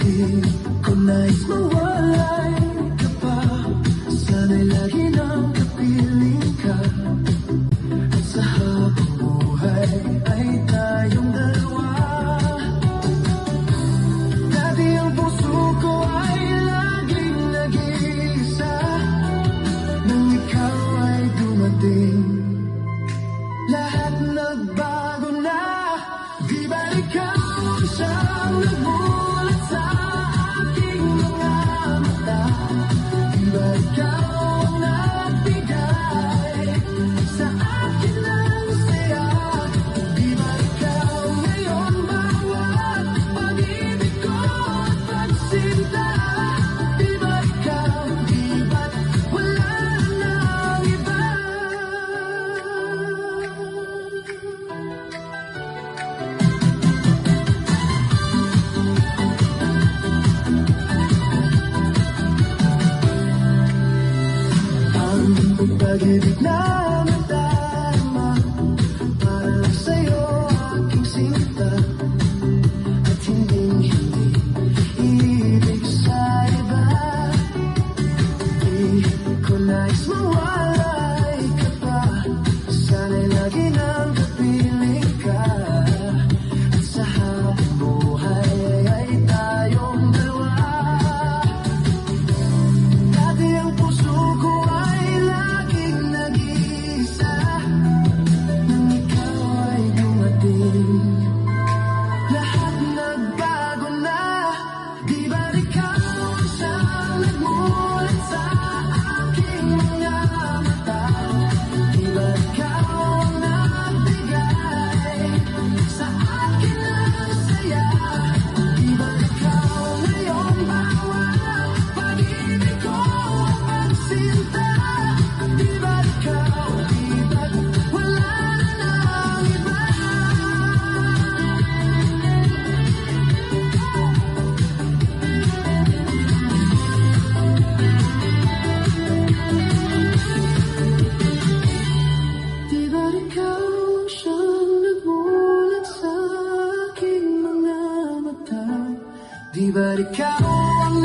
Di ko nais mawalay ka pa, sana'y lagi nang kapiling ka. At sa habang buhay ay tayong dalawa. Dati ang puso ko ay laging nag-iisa, nang ikaw ay dumating, lahat nagbago na. Di ba ikaw ang siyang nagmulat sa aking mga mata? Di ba ikaw ang nagbigay sa akin ng saya? Di ba ikaw ngayon bawat pag-ibig ko at pagsinta? Di ba ikaw, di ba't wala nang iba? Ang pag-ibig na nadarama para lang sa'yo aking sinta, at hindi ibig sa iba. Di ko nais mawalay ka pa, sana'y lagi nang kapiling ka. At sa habang buhay ay tayong dalawa. Dati ang puso ko ay laging nag-iisa, nang ikaw ay dumating, lahat nagbago na. Di ba ikaw ang siyang nagmulat sa aking mga mata? Di ba ikaw ang nagbigay sa akin ng saya? Di ba ikaw ngayon bawat pag-ibig ko at pagsinta? Di ba ikaw, di ba't wala nang iba? Di ba ikaw ang siyang nagmulat sa aking mga mata? Di ba ikaw ang